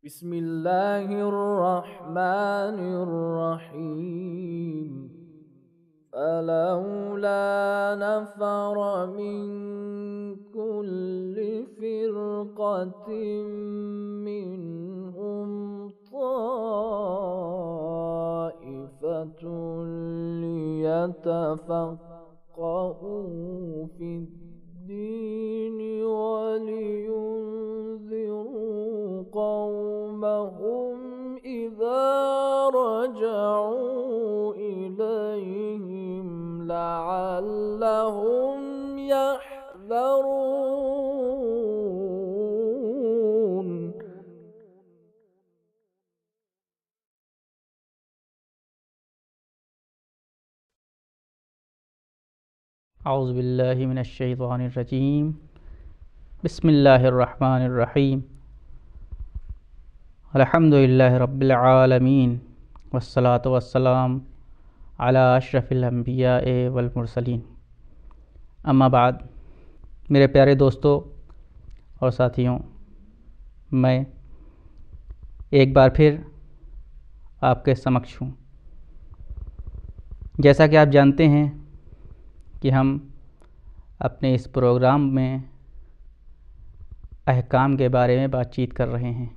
बिस्मिल्लाहिर्रहमानिर्रहीम फलौला नफ़र मिन कुल्ली फ़िरक़तिन मिनहुम ताइफ़तुन लियतफ़क़्क़हू फ़िद्दीन वलियुनज़िरू क़ौमहुम इज़ा रजऊ इलैहिम लअल्लहुम यहज़रून। औज़ुबिल्लाहि मिनश्शैतानिर्रजीम। बिस्मिल्लाहिर्रहमानिर्रहीम। अल्हम्दुलिल्लाहि रब्बिल आलमीन वस्सलातु वस्सलाम अला अशरफिल अंबियाए वल मुरसलीन। अम्मा बाद, मेरे प्यारे दोस्तों और साथियों, मैं एक बार फिर आपके समक्ष हूँ। जैसा कि आप जानते हैं कि हम अपने इस प्रोग्राम में अहकाम के बारे में बातचीत कर रहे हैं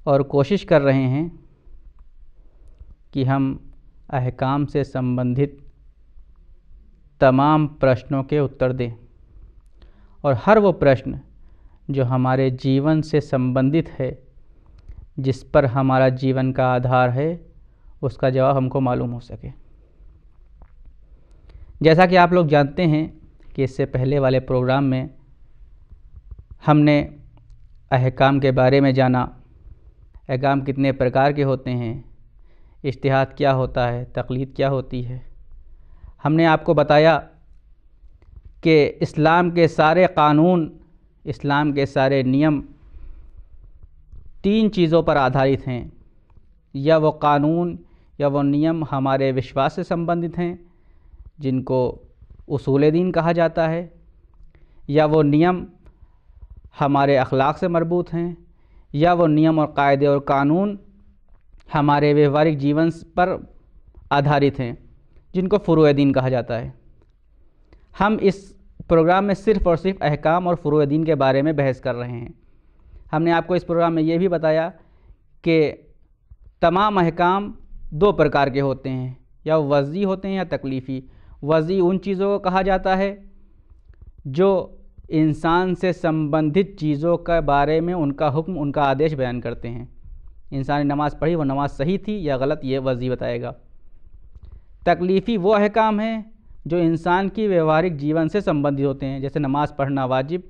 और कोशिश कर रहे हैं कि हम अहकाम से संबंधित तमाम प्रश्नों के उत्तर दें और हर वो प्रश्न जो हमारे जीवन से संबंधित है, जिस पर हमारा जीवन का आधार है, उसका जवाब हमको मालूम हो सके। जैसा कि आप लोग जानते हैं कि इससे पहले वाले प्रोग्राम में हमने अहकाम के बारे में जाना, अहकाम कितने प्रकार के होते हैं, इज्तिहाद क्या होता है, तक़लीद क्या होती है। हमने आपको बताया कि इस्लाम के सारे क़ानून, इस्लाम के सारे नियम तीन चीज़ों पर आधारित हैं। या वो क़ानून या वो नियम हमारे विश्वास से संबंधित हैं, जिनको उसूल दीन कहा जाता है, या वो नियम हमारे अखलाक से मरबूत हैं, या वो नियम और कायदे और कानून हमारे व्यवहारिक जीवन पर आधारित हैं, जिनको फ़ुरूअ दीन कहा जाता है। हम इस प्रोग्राम में सिर्फ़ और सिर्फ अहकाम और फ़ुरूअ दीन के बारे में बहस कर रहे हैं। हमने आपको इस प्रोग्राम में ये भी बताया कि तमाम अहकाम दो प्रकार के होते हैं, या वज़ी होते हैं या तकलीफ़ी। वज़ी उन चीज़ों को कहा जाता है जो इंसान से संबंधित चीज़ों के बारे में उनका हुक्म, उनका आदेश बयान करते हैं। इंसान ने नमाज़ पढ़ी, वो नमाज़ सही थी या गलत, ये वज़ी बताएगा। तकलीफ़ी वो अहकाम हैं जो इंसान की व्यवहारिक जीवन से संबंधित होते हैं, जैसे नमाज़ पढ़ना वाजिब,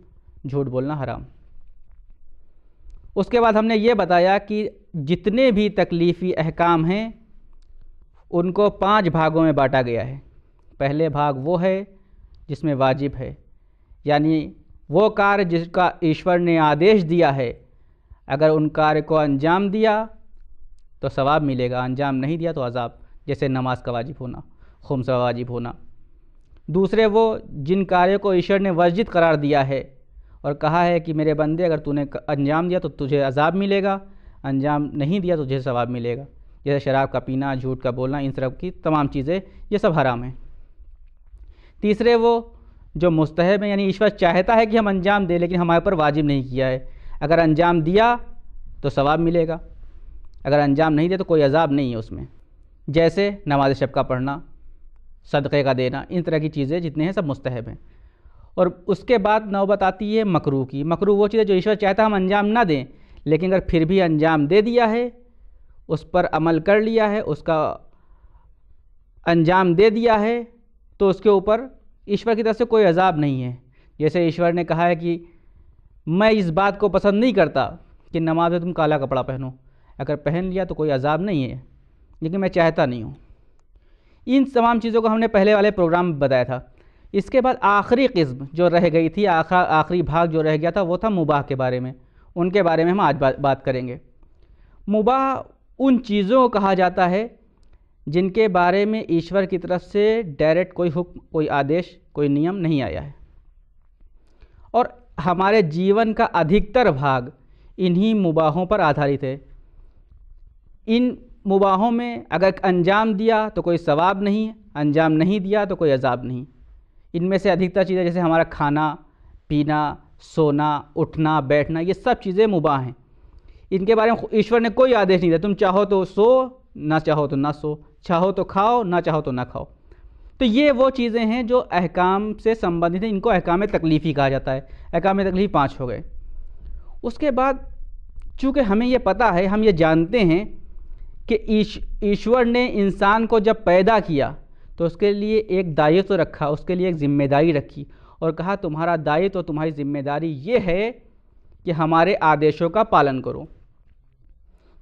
झूठ बोलना हराम। उसके बाद हमने ये बताया कि जितने भी तकलीफ़ी अहकाम हैं उनको 5 भागों में बांटा गया है। पहले भाग वो है जिसमें वाजिब है, यानी वो कार्य जिसका ईश्वर ने आदेश दिया है, अगर उन कार्य को अंजाम दिया तो सवाब मिलेगा, अंजाम नहीं दिया तो अज़ाब, जैसे नमाज का वाजिब होना, खुम्स का वाजिब होना। दूसरे वो जिन कार्यों को ईश्वर ने वर्जित करार दिया है और कहा है कि मेरे बंदे अगर तूने अंजाम दिया तो तुझे अज़ाब मिलेगा, अंजाम नहीं दिया तो तुझे सवाब मिलेगा, जैसे शराब का पीना, झूठ का बोलना, इन सब की तमाम चीज़ें, ये सब हराम हैं। तीसरे वो जो मुस्तहब है, यानी ईश्वर चाहता है कि हम अंजाम दें लेकिन हमारे ऊपर वाजिब नहीं किया है, अगर अंजाम दिया तो सवाब मिलेगा, अगर अंजाम नहीं दिया तो कोई अज़ाब नहीं है उसमें, जैसे नमाज शब का पढ़ना, सदक़े का देना, इन तरह की चीज़ें जितने हैं सब मुस्तहब हैं। और उसके बाद नौबत आती है मकरूह की। मकरूह वो चीज़ है जो ईश्वर चाहता है हम अंजाम ना दें, लेकिन अगर फिर भी अंजाम दे दिया है, उस पर अमल कर लिया है, उसका अंजाम दे दिया है, तो उसके ऊपर ईश्वर की तरफ से कोई अज़ाब नहीं है। जैसे ईश्वर ने कहा है कि मैं इस बात को पसंद नहीं करता कि नमाज में तुम काला कपड़ा पहनो, अगर पहन लिया तो कोई अज़ाब नहीं है, लेकिन मैं चाहता नहीं हूँ। इन तमाम चीज़ों को हमने पहले वाले प्रोग्राम में बताया था। इसके बाद आखिरी किस्म जो रह गई थी, आखिरी भाग जो रह गया था, वो था मुबाह के बारे में। उनके बारे में हम आज बात करेंगे। मुबाह उन चीज़ों को कहा जाता है जिनके बारे में ईश्वर की तरफ से डायरेक्ट कोई हुक्म, कोई आदेश, कोई नियम नहीं आया है, और हमारे जीवन का अधिकतर भाग इन्हीं मुबाहों पर आधारित है। इन मुबाहों में अगर अंजाम दिया तो कोई सवाब नहीं, अंजाम नहीं दिया तो कोई अजाब नहीं। इनमें से अधिकतर चीज़ें जैसे हमारा खाना पीना, सोना, उठना, बैठना, ये सब चीज़ें मुबाह हैं। इनके बारे में ईश्वर ने कोई आदेश नहीं दिया, तुम चाहो तो सो, ना चाहो तो ना सो, चाहो तो खाओ, ना चाहो तो ना खाओ। तो ये वो चीज़ें हैं जो अहकाम से संबंधित हैं, इनको अहकाम तकलीफ़ी कहा जाता है। अहकाम तकलीफ़ 5 हो गए। उसके बाद चूँकि हमें ये पता है, हम ये जानते हैं कि ईश्वर ने इंसान को जब पैदा किया तो उसके लिए एक दायित्व रखा, उसके लिए एक ज़िम्मेदारी रखी और कहा तुम्हारा दायित्व, तुम्हारी ज़िम्मेदारी ये है कि हमारे आदेशों का पालन करो।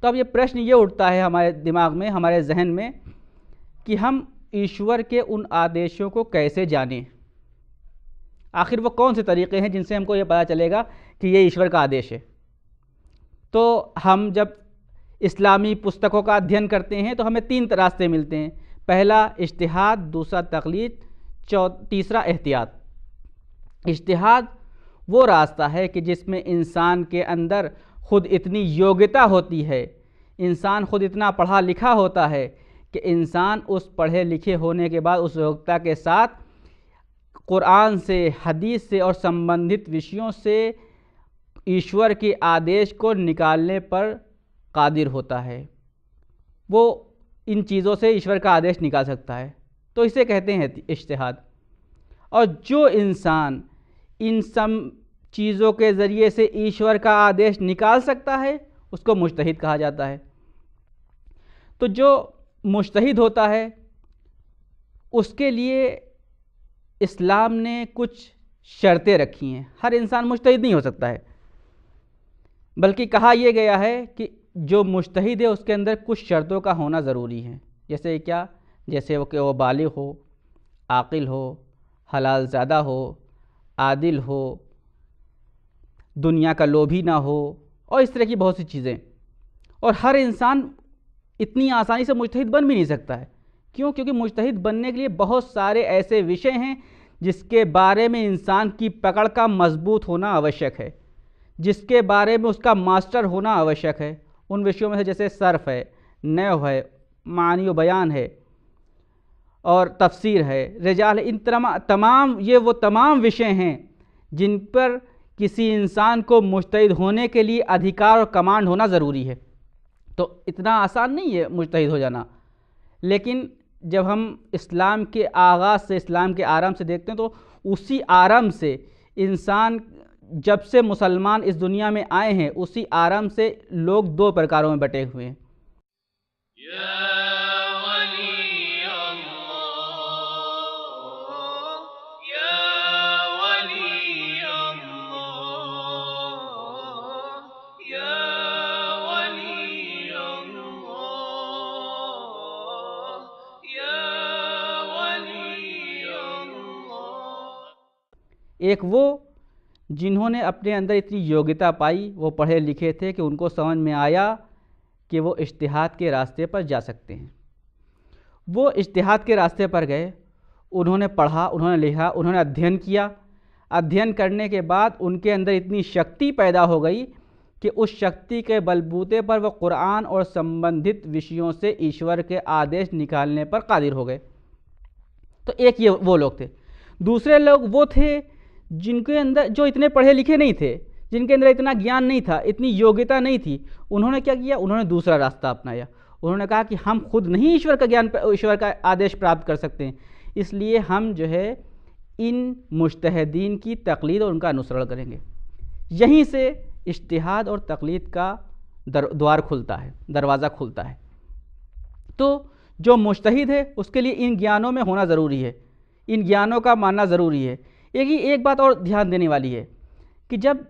तो अब ये प्रश्न ये उठता है हमारे दिमाग में, हमारे जहन में, कि हम ईश्वर के उन आदेशों को कैसे जानें। आखिर वो कौन से तरीक़े हैं जिनसे हमको ये पता चलेगा कि ये ईश्वर का आदेश है। तो हम जब इस्लामी पुस्तकों का अध्ययन करते हैं तो हमें 3 रास्ते मिलते हैं। पहला इज्तिहाद, दूसरा तक़लीद, तीसरा एहतियात। इज्तिहाद वो रास्ता है कि जिसमें इंसान के अंदर ख़ुद इतनी योग्यता होती है, इंसान ख़ुद इतना पढ़ा लिखा होता है कि इंसान उस पढ़े लिखे होने के बाद उस योग्यता के साथ कुरान से, हदीस से और संबंधित विषयों से ईश्वर के आदेश को निकालने पर कादिर होता है। वो इन चीज़ों से ईश्वर का आदेश निकाल सकता है, तो इसे कहते हैं इज्तिहाद। और जो इंसान इन सब चीज़ों के ज़रिए से ईश्वर का आदेश निकाल सकता है उसको मुज्तहिद कहा जाता है। तो जो मुज्तहिद होता है उसके लिए इस्लाम ने कुछ शर्तें रखी हैं। हर इंसान मुज्तहिद नहीं हो सकता है, बल्कि कहा यह गया है कि जो मुज्तहिद है उसके अंदर कुछ शर्तों का होना ज़रूरी है। जैसे क्या? जैसे वो कि वो बालिग़ हो, आक़िल हो, हलाल ज़्यादा हो, आदिल हो, दुनिया का लोभी ना हो, और इस तरह की बहुत सी चीज़ें। और हर इंसान इतनी आसानी से मुज्तहिद बन भी नहीं सकता है। क्यों? क्योंकि मुज्तहिद बनने के लिए बहुत सारे ऐसे विषय हैं जिसके बारे में इंसान की पकड़ का मजबूत होना आवश्यक है, जिसके बारे में उसका मास्टर होना आवश्यक है। उन विषयों में से जैसे सर्फ़ है, नहव है, मानी व बयान है, और तफसीर है, रिजाल है। इन तमाम विषय हैं जिन पर किसी इंसान को मुज्तहिद होने के लिए अधिकार और कमांड होना ज़रूरी है। तो इतना आसान नहीं है मुज्तहिद हो जाना। लेकिन जब हम इस्लाम के आगाज़ से, इस्लाम के आरंभ से देखते हैं तो उसी आरंभ से इंसान, जब से मुसलमान इस दुनिया में आए हैं, उसी आरंभ से लोग 2 प्रकारों में बटे हुए हैं। एक वो जिन्होंने अपने अंदर इतनी योग्यता पाई, वो पढ़े लिखे थे कि उनको समझ में आया कि वो इज्तिहाद के रास्ते पर जा सकते हैं। वो इज्तिहाद के रास्ते पर गए, उन्होंने पढ़ा, उन्होंने लिखा, उन्होंने अध्ययन किया। अध्ययन करने के बाद उनके अंदर इतनी शक्ति पैदा हो गई कि उस शक्ति के बलबूते पर वो कुरान और संबंधित विषयों से ईश्वर के आदेश निकालने पर कादिर हो गए। तो एक ये वो लोग थे। दूसरे लोग वो थे जिनके अंदर, जो इतने पढ़े लिखे नहीं थे, जिनके अंदर इतना ज्ञान नहीं था, इतनी योग्यता नहीं थी। उन्होंने क्या किया? उन्होंने दूसरा रास्ता अपनाया। उन्होंने कहा कि हम खुद नहीं ईश्वर का ज्ञान, ईश्वर का आदेश प्राप्त कर सकते हैं, इसलिए हम जो है इन मुज्तहिदीन की तक़लीद और उनका अनुसरण करेंगे। यहीं से इज्तिहाद और तक़लीद का द्वार खुलता है, दरवाज़ा खुलता है। तो जो मुज्तहिद है उसके लिए इन ज्ञानों में होना ज़रूरी है, इन ज्ञानों का मानना ज़रूरी है। एक बात और ध्यान देने वाली है कि जब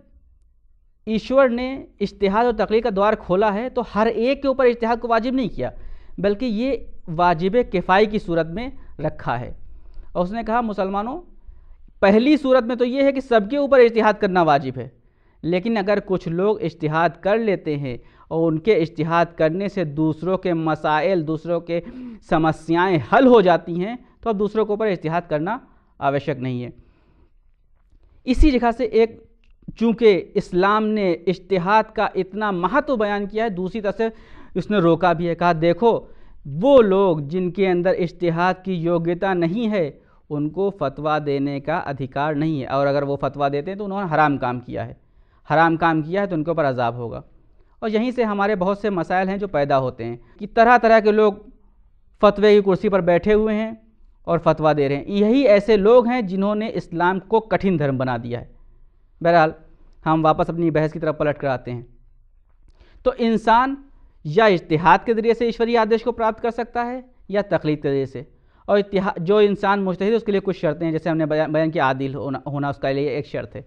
ईश्वर ने इज्तिहाद और तक़लीद का द्वार खोला है तो हर एक के ऊपर इज्तिहाद को वाजिब नहीं किया, बल्कि ये वाजिब किफ़ाई की सूरत में रखा है। और उसने कहा, मुसलमानों, पहली सूरत में तो ये है कि सबके ऊपर इज्तिहाद करना वाजिब है, लेकिन अगर कुछ लोग इज्तिहाद कर लेते हैं और उनके इज्तिहाद करने से दूसरों के मसाइल, दूसरों के समस्याएं हल हो जाती हैं, तो अब दूसरों के ऊपर इज्तिहाद करना आवश्यक नहीं है। इसी जगह से एक चूँकि इस्लाम ने इज्तिहाद का इतना महत्व बयान किया है, दूसरी तरफ से उसने रोका भी है, कहा देखो वो लोग जिनके अंदर इज्तिहाद की योग्यता नहीं है उनको फतवा देने का अधिकार नहीं है, और अगर वो फतवा देते हैं तो उन्होंने हराम काम किया है, हराम काम किया है तो उनके ऊपर अजाब होगा। और यहीं से हमारे बहुत से मसाइल हैं जो पैदा होते हैं कि तरह तरह के लोग फतवे की कुर्सी पर बैठे हुए हैं और फतवा दे रहे हैं। यही ऐसे लोग हैं जिन्होंने इस्लाम को कठिन धर्म बना दिया है। बहरहाल हम वापस अपनी बहस की तरफ पलट कर आते हैं। तो इंसान या इज्तिहाद के ज़रिए से ईश्वरीय आदेश को प्राप्त कर सकता है या तकलीद के ज़रिए से। और जो इंसान मुज्तहिद है उसके लिए कुछ शर्तें हैं, जैसे हमने बयान किया आदिल होना उसका लिए एक शर्त है।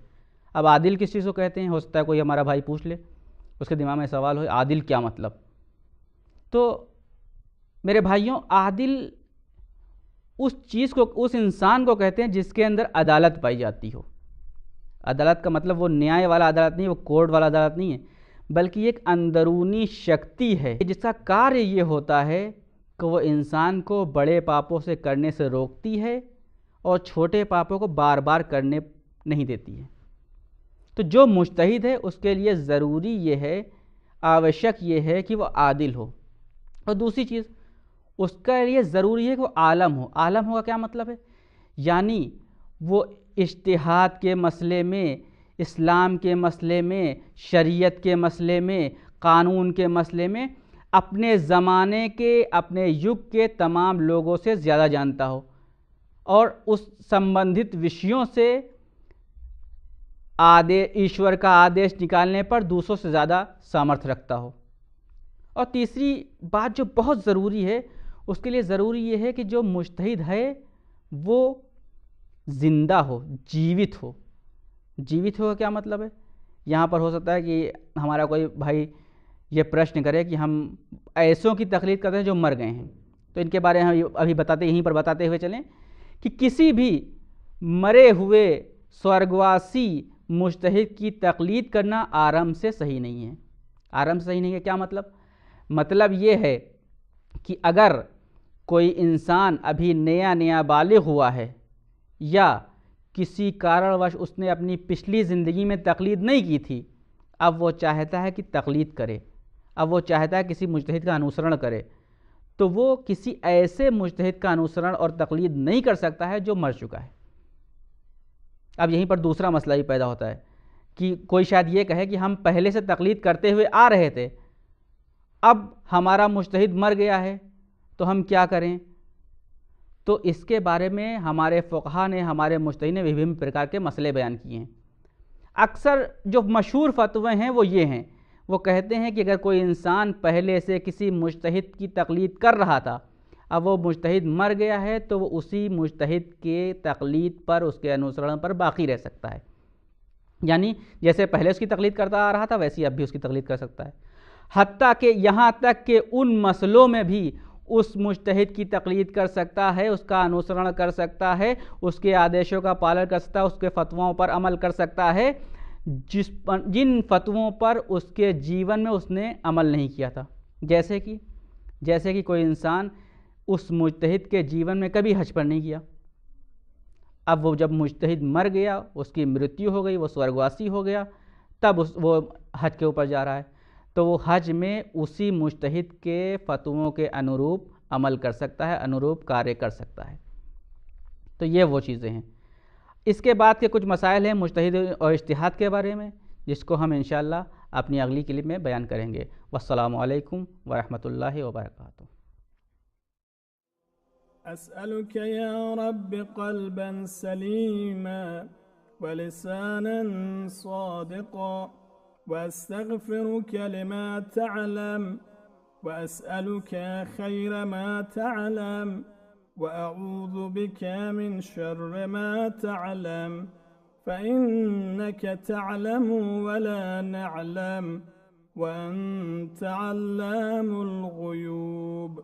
अब आदिल किस चीज़ को कहते हैं, हो सकता है कोई हमारा भाई पूछ ले, उसके दिमाग में सवाल हो आदिल क्या मतलब। तो मेरे भाइयों, आदिल उस चीज़ को, उस इंसान को कहते हैं जिसके अंदर अदालत पाई जाती हो। अदालत का मतलब वो न्याय वाला अदालत नहीं, वो कोर्ट वाला अदालत नहीं है, बल्कि एक अंदरूनी शक्ति है जिसका कार्य ये होता है कि वो इंसान को बड़े पापों से करने से रोकती है और छोटे पापों को बार बार करने नहीं देती है। तो जो मुज्तहिद है उसके लिए ज़रूरी ये है, आवश्यक ये है कि वो आदिल हो। और दूसरी चीज़ उसके लिए ज़रूरी है कि वो आलम हो। आलम होगा क्या मतलब है, यानी वो इज्तिहाद के मसले में, इस्लाम के मसले में, शरीयत के मसले में, कानून के मसले में अपने ज़माने के, अपने युग के तमाम लोगों से ज़्यादा जानता हो और उस संबंधित विषयों से ईश्वर का आदेश निकालने पर दूसरों से ज़्यादा सामर्थ्य रखता हो। और तीसरी बात जो बहुत ज़रूरी है, उसके लिए ज़रूरी ये है कि जो मुज्तहिद है वो ज़िंदा हो, जीवित हो। जीवित हो क्या मतलब है, यहाँ पर हो सकता है कि हमारा कोई भाई ये प्रश्न करे कि हम ऐसों की तकलीद करते हैं जो मर गए हैं, तो इनके बारे में हम अभी यहीं पर बताते हुए चलें कि किसी भी मरे हुए स्वर्गवासी मुज्तहिद की तकलीद करना आराम से सही नहीं है। आराम से सही नहीं है क्या मतलब, मतलब ये है कि अगर कोई इंसान अभी नया नया बालिग हुआ है या किसी कारणवश उसने अपनी पिछली ज़िंदगी में तकलीद नहीं की थी, अब वो चाहता है कि तकलीद करे, अब वो चाहता है किसी मुज्तहिद का अनुसरण करे, तो वो किसी ऐसे मुज्तहिद का अनुसरण और तकलीद नहीं कर सकता है जो मर चुका है। अब यहीं पर दूसरा मसला ही पैदा होता है कि कोई शायद ये कहे कि हम पहले से तकलीद करते हुए आ रहे थे, अब हमारा मुज्तहिद मर गया है तो हम क्या करें। तो इसके बारे में हमारे फ़ुक़हा ने, हमारे मुज्तहिद ने विभिन्न प्रकार के मसले बयान किए हैं। अक्सर जो मशहूर फतवे हैं वो ये हैं, वो कहते हैं कि अगर कोई इंसान पहले से किसी मुज्तहिद की तकलीद कर रहा था, अब वो मुज्तहिद मर गया है, तो वो उसी मुज्तहिद के तकलीद पर, उसके अनुसरण पर बाकी रह सकता है। यानी जैसे पहले उसकी तकलीद करता आ रहा था वैसे ही अब भी उसकी तकलीद कर सकता है। हत्ता कि यहाँ तक कि उन मसलों में भी उस मुज्तहिद की तकलीद कर सकता है, उसका अनुसरण कर सकता है, उसके आदेशों का पालन कर सकता है, उसके फतवों पर अमल कर सकता है जिन फतवों पर उसके जीवन में उसने अमल नहीं किया था। जैसे कि कोई इंसान उस मुज्तहिद के जीवन में कभी हज पर नहीं किया, अब वो जब मुज्तहिद मर गया, उसकी मृत्यु हो गई, वो स्वर्गवासी हो गया, तब वो हज के ऊपर जा रहा है, तो वो हज में उसी मुज्तहिद के फतवों के अनुरूप अमल कर सकता है, अनुरूप कार्य कर सकता है। तो ये वो चीज़ें हैं। इसके बाद के कुछ मसाइल हैं मुज्तहिद और इज्तिहाद के बारे में, जिसको हम इंशाअल्लाह अपनी अगली क्लिप में बयान करेंगे। वस्सलामु अलैकुम वरहमतुल्लाहि वबरकातुहू। अस्अलुक या रब्बि क़ल्बन सलीमा व लिसानन सादिक़ा व अस्तग़फ़िरुका लिमा तअलम व अस्अलुका खैर मा तअलम व अऊज़ु बिका मिन शर्रि मा तअलम फ़इन्नका तअलमु व ला नअलम व अन्त अल्लामुल ग़ुयूब